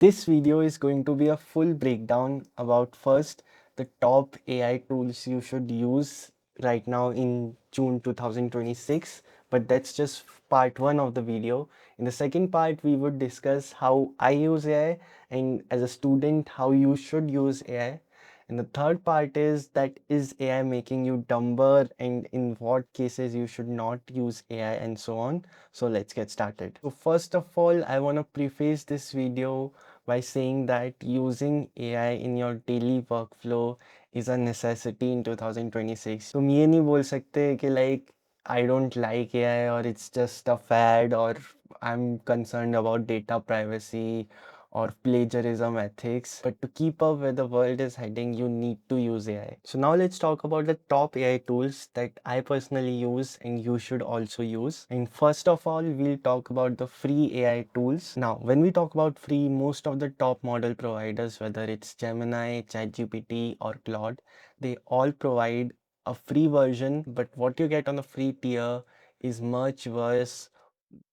This video is going to be a full breakdown about first the top AI tools you should use right now in June 2026. But that's just part one of the video. In the second part, we would discuss how I use AI and as a student, how you should use AI. And the third part is AI making you dumber and in what cases you should not use AI and so on. So let's get started. So first of all, I want to preface this video by saying that using AI in your daily workflow is a necessity in 2026. तो ये नहीं बोल सकते कि like I don't like AI or it's just a fad or I'm concerned about data privacy or plagiarism ethics. But to keep up where the world is heading, you need to use AI. So now let's talk about the top AI tools that I personally use and you should also use. And first of all, we'll talk about the free AI tools. Now, when we talk about free, most of the top model providers, whether it's Gemini, ChatGPT or Claude, they all provide a free version, but what you get on the free tier is much worse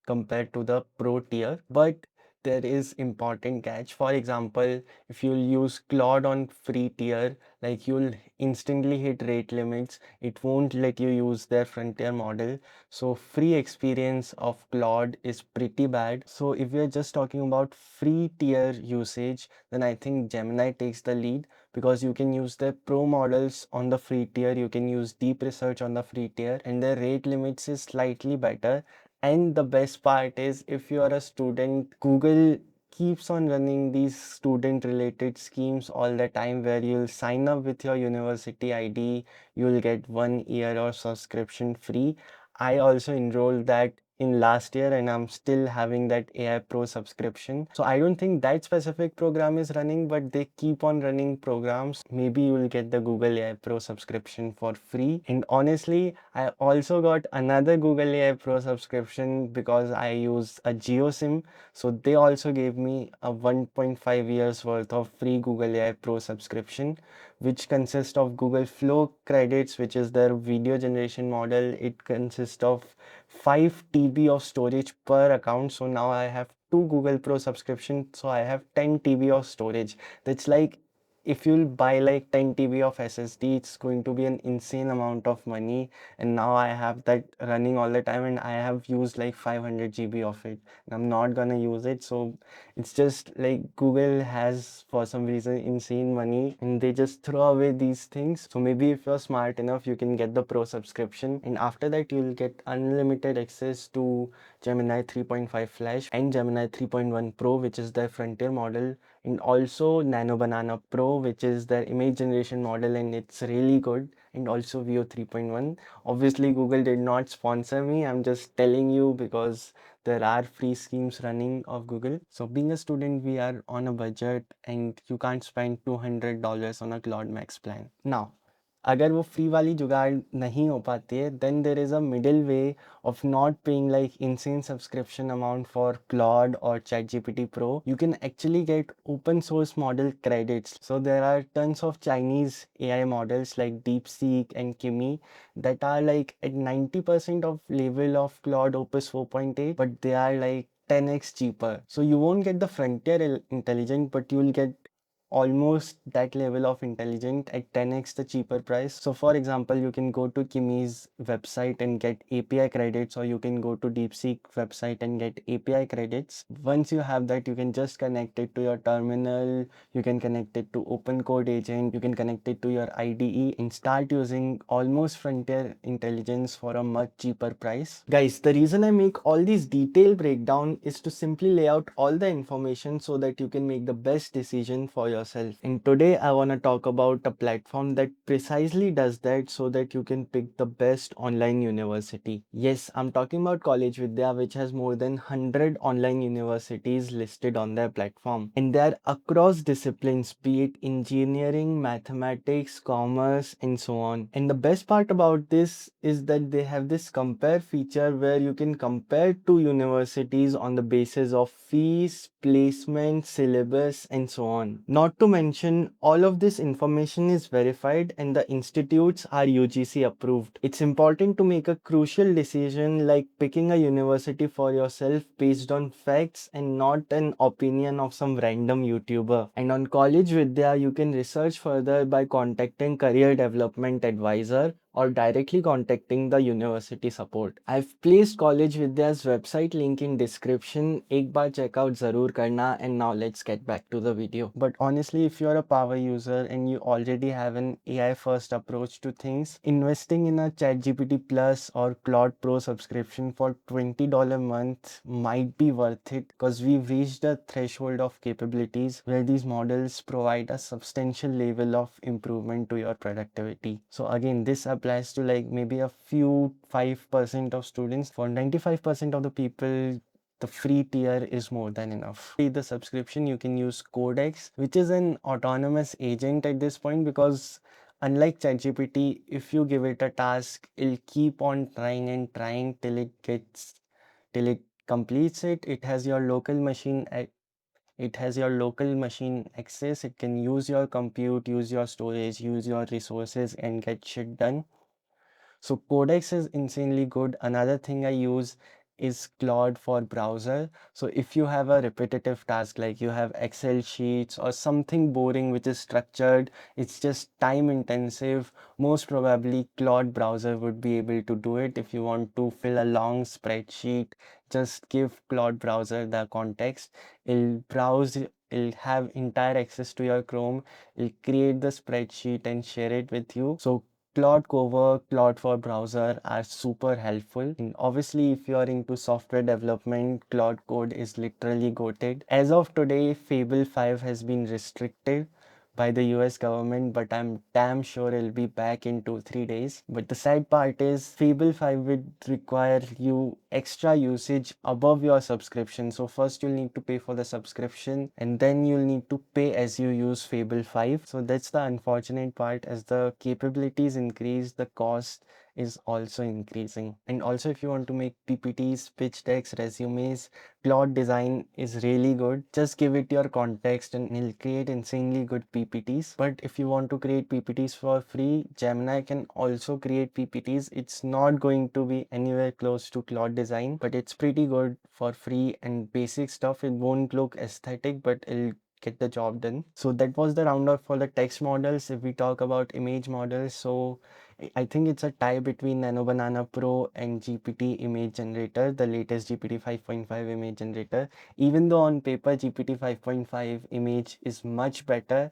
compared to the pro tier. But there is important catch. For example, if you'll use Claude on free tier, like you'll instantly hit rate limits. It won't let you use their frontier model. So free experience of Claude is pretty bad. So if we're just talking about free tier usage, then I think Gemini takes the lead because you can use their pro models on the free tier, you can use deep research on the free tier, and their rate limits is slightly better. And the best part is if you are a student, Google keeps on running these student related schemes all the time where you'll sign up with your university ID, you'll get 1 year of subscription free. I also enrolled that in last year and I'm still having that AI Pro subscription. So I don't think that specific program is running, but they keep on running programs. Maybe you will get the Google AI Pro subscription for free. And honestly, I also got another Google AI Pro subscription because I use a Geo SIM. So they also gave me a 1.5 years worth of free Google AI Pro subscription, which consists of Google Flow credits, which is their video generation model. It consists of 5 TB of storage per account. So now I have two Google Pro subscriptions. So I have 10 TB of storage. That's like if you'll buy like 10 TB of SSD, it's going to be an insane amount of money. And now I have that running all the time and I have used like 500 GB of it. And I'm not gonna use it. So it's just like Google has for some reason insane money and they just throw away these things. So maybe if you're smart enough, you can get the pro subscription, and after that you'll get unlimited access to Gemini 3.5 Flash and Gemini 3.1 Pro, which is their frontier model, and also Nano Banana Pro, which is their image generation model, and it's really good, and also Veo 3.1. Obviously Google did not sponsor me, I'm just telling you because there are free schemes running of Google. So being a student, we are on a budget and you can't spend $200 on a Claude Max plan. Now, अगर वो free वाली जुगाड़ नहीं हो पाती है, then there is a middle way of not paying like insane subscription amount for Claude or ChatGPT Pro. You can actually get open source model credits. So there are tons of Chinese AI models like DeepSeek and Kimi that are like at 90% of level of Claude Opus 4.8, but they are like 10x cheaper. So you won't get the frontier intelligent, but you'll get almost that level of intelligent at 10x the cheaper price. So for example, you can go to Kimi's website and get API credits, or you can go to DeepSeek website and get API credits. Once you have that, you can just connect it to your terminal, you can connect it to open code agent, you can connect it to your IDE and start using almost frontier intelligence for a much cheaper price. Guys, the reason I make all these detailed breakdown is to simply lay out all the information so that you can make the best decision for yourself. And today I want to talk about a platform that precisely does that so that you can pick the best online university. Yes, I'm talking about College Vidya, which has more than 100 online universities listed on their platform. And they are across disciplines, be it engineering, mathematics, commerce, and so on. And the best part about this is that they have this compare feature where you can compare two universities on the basis of fees, placement, syllabus, and so on. Not not to mention, all of this information is verified and the institutes are UGC approved. It's important to make a crucial decision like picking a university for yourself based on facts and not an opinion of some random YouTuber. And on College Vidya, you can research further by contacting career development advisor or directly contacting the university support. I've placed College Vidya's website link in description. एक बार check out ज़रूर करना. And now let's get back to the video. But honestly, if you're a power user and you already have an AI first approach to things, investing in a ChatGPT Plus or Claude Pro subscription for $20 a month might be worth it, because we've reached a threshold of capabilities where these models provide a substantial level of improvement to your productivity. So again, this applies to like maybe a few 5% of students. For 95% of the people, the free tier is more than enough. With the subscription, you can use Codex, which is an autonomous agent at this point, because unlike ChatGPT, if you give it a task, it'll keep on trying and trying till it completes it. It has your local machine access. It can use your compute, use your storage, use your resources and get shit done. So Codex is insanely good. Another thing I use is Claude for browser. So if you have a repetitive task, like you have Excel sheets or something boring which is structured, it's just time intensive, most probably Claude browser would be able to do it. If you want to fill a long spreadsheet, just give Claude browser the context. It'll browse, it'll have entire access to your Chrome. It'll create the spreadsheet and share it with you. So Claude Cover, Claude for browser are super helpful. And obviously, if you are into software development, Claude Code is literally goated. As of today, Fable 5 has been restricted by the US government, but I'm damn sure it'll be back in 2-3 days. But the sad part is Fable 5 would require you extra usage above your subscription. So first you'll need to pay for the subscription and then you'll need to pay as you use Fable 5. So that's the unfortunate part. As the capabilities increase, the cost is also increasing. And also, if you want to make PPTs, pitch decks, resumes, Claude Design is really good. Just give it your context and it'll create insanely good PPTs. But if you want to create PPTs for free, Gemini can also create PPTs. It's not going to be anywhere close to Claude Design, but it's pretty good for free and basic stuff. It won't look aesthetic, but it'll get the job done. So that was the roundup for the text models. If we talk about image models, so I think it's a tie between Nano Banana Pro and GPT image generator, the latest GPT 5.5 image generator. Even though on paper GPT 5.5 image is much better,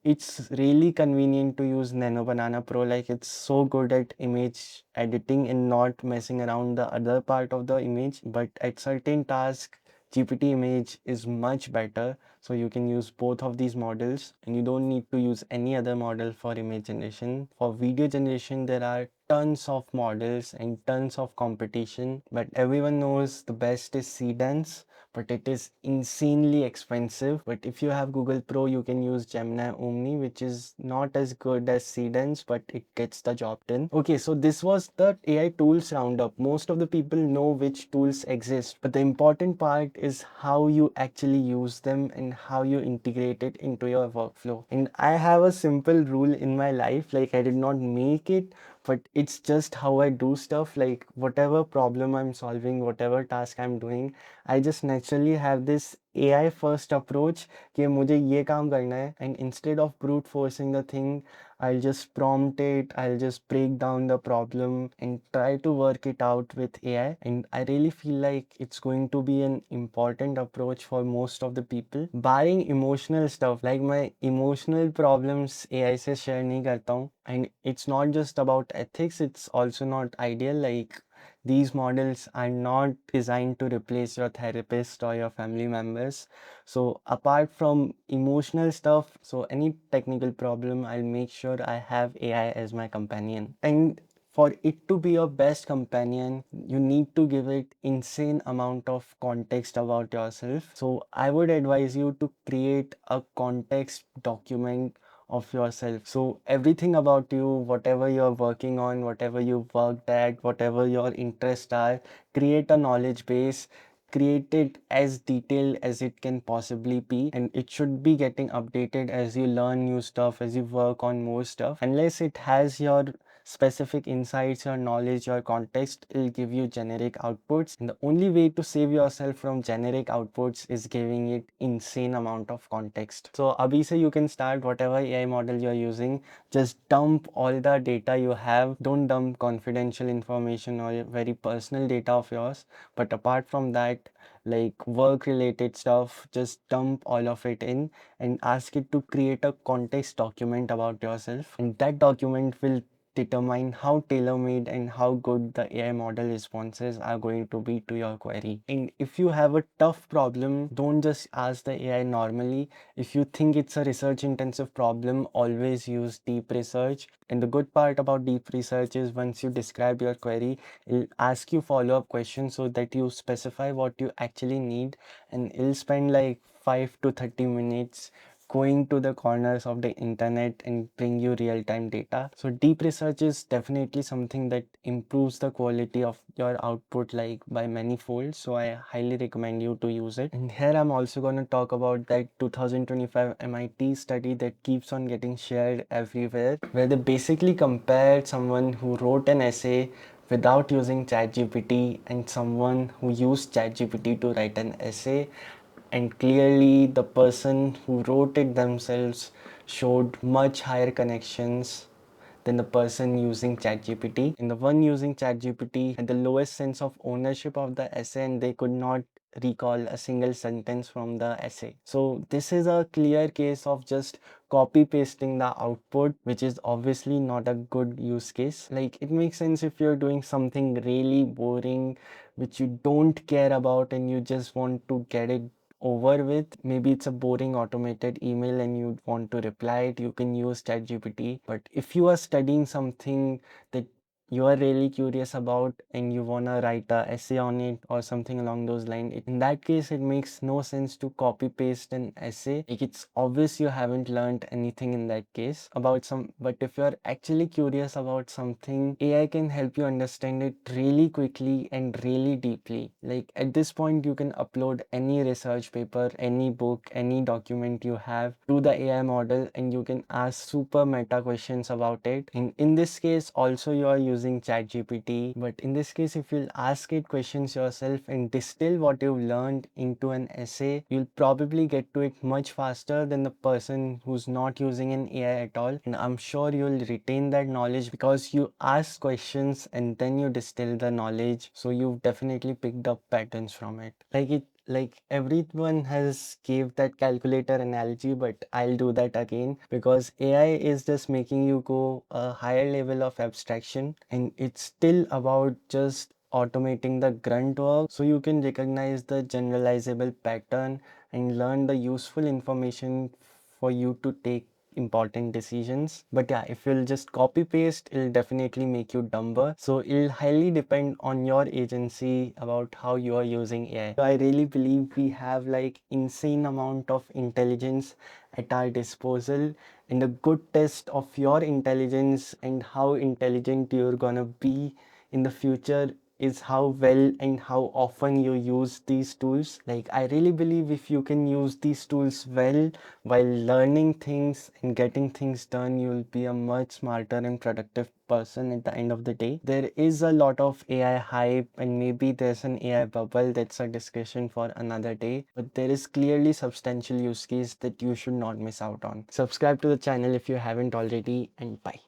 it's really convenient to use Nano Banana Pro. Like, it's so good at image editing and not messing around the other part of the image. But at certain tasks, GPT image is much better. So you can use both of these models and you don't need to use any other model for image generation. For video generation, there are tons of models and tons of competition, but everyone knows the best is Seedance, but it is insanely expensive. But if you have Google Pro, you can use Gemini Omni, which is not as good as Seedance, but it gets the job done. Okay, so this was the AI tools roundup. Most of the people know which tools exist, but the important part is how you actually use them and how you integrate it into your workflow. And I have a simple rule in my life, like I did not make it, but it's just how I do stuff. Like whatever problem I'm solving, whatever task I'm doing, I just naturally have this AI first approach कि मुझे ये काम करना है, and instead of brute forcing the thing, I'll just prompt it, I'll just break down the problem and try to work it out with AI. And I really feel like it's going to be an important approach for most of the people. Barring emotional stuff, like my emotional problems AI से share नहीं करता हूँ. And it's not just about ethics, it's also not ideal. Like, these models are not designed to replace your therapist or your family members. So apart from emotional stuff, so any technical problem, I'll make sure I have AI as my companion. And for it to be your best companion, you need to give it insane amount of context about yourself. So I would advise you to create a context document of yourself. So everything about you, whatever you're working on, whatever you've worked at, whatever your interests are, create a knowledge base, create it as detailed as it can possibly be, and it should be getting updated as you learn new stuff, as you work on more stuff. Unless it has your specific insights, your knowledge, your context, it'll give you generic outputs. And the only way to save yourself from generic outputs is giving it insane amount of context. So abhi se you can start whatever AI model you're using. Just dump all the data you have. Don't dump confidential information or very personal data of yours. But apart from that, like work related stuff, just dump all of it in and ask it to create a context document about yourself. And that document will determine how tailor-made and how good the AI model responses are going to be to your query. And if you have a tough problem, don't just ask the AI normally. If you think it's a research intensive problem, always use deep research. And the good part about deep research is once you describe your query, it'll ask you follow-up questions so that you specify what you actually need, and it'll spend like 5 to 30 minutes going to the corners of the internet and bring you real-time data. So deep research is definitely something that improves the quality of your output like by many folds. So I highly recommend you to use it. And here I'm also going to talk about that 2025 MIT study that keeps on getting shared everywhere, where they basically compared someone who wrote an essay without using ChatGPT and someone who used ChatGPT to write an essay, and clearly the person who wrote it themselves showed much higher connections than the person using ChatGPT. And the one using ChatGPT had the lowest sense of ownership of the essay, and they could not recall a single sentence from the essay. So this is a clear case of just copy pasting the output, which is obviously not a good use case. Like it makes sense if you're doing something really boring which you don't care about and you just want to get it over with. Maybe it's a boring automated email and you want to reply it, you can use ChatGPT. But if you are studying something that you are really curious about and you want to write a essay on it or something along those lines, in that case it makes no sense to copy paste an essay. Like it's obvious you haven't learned anything in that case about some, but if you're actually curious about something, AI can help you understand it really quickly and really deeply. Like at this point you can upload any research paper, any book, any document you have to the AI model and you can ask super meta questions about it. And in this case also you are using ChatGPT, but in this case if you'll ask it questions yourself and distill what you've learned into an essay, you'll probably get to it much faster than the person who's not using an AI at all. And I'm sure you'll retain that knowledge because you ask questions and then you distill the knowledge. So you've definitely picked up patterns from it. Like everyone has gave that calculator analogy, but I'll do that again because AI is just making you go a higher level of abstraction, and it's still about just automating the grunt work so you can recognize the generalizable pattern and learn the useful information for you to take important decisions. But yeah, if you'll just copy paste, it'll definitely make you dumber. So it'll highly depend on your agency about how you are using AI. So I really believe we have like insane amount of intelligence at our disposal, and a good test of your intelligence and how intelligent you're gonna be in the future is how well and how often you use these tools. Like I really believe if you can use these tools well while learning things and getting things done, you'll be a much smarter and productive person at the end of the day. There is a lot of AI hype and maybe there's an AI bubble. That's a discussion for another day, but there is clearly substantial use case that you should not miss out on. Subscribe to the channel if you haven't already, and bye.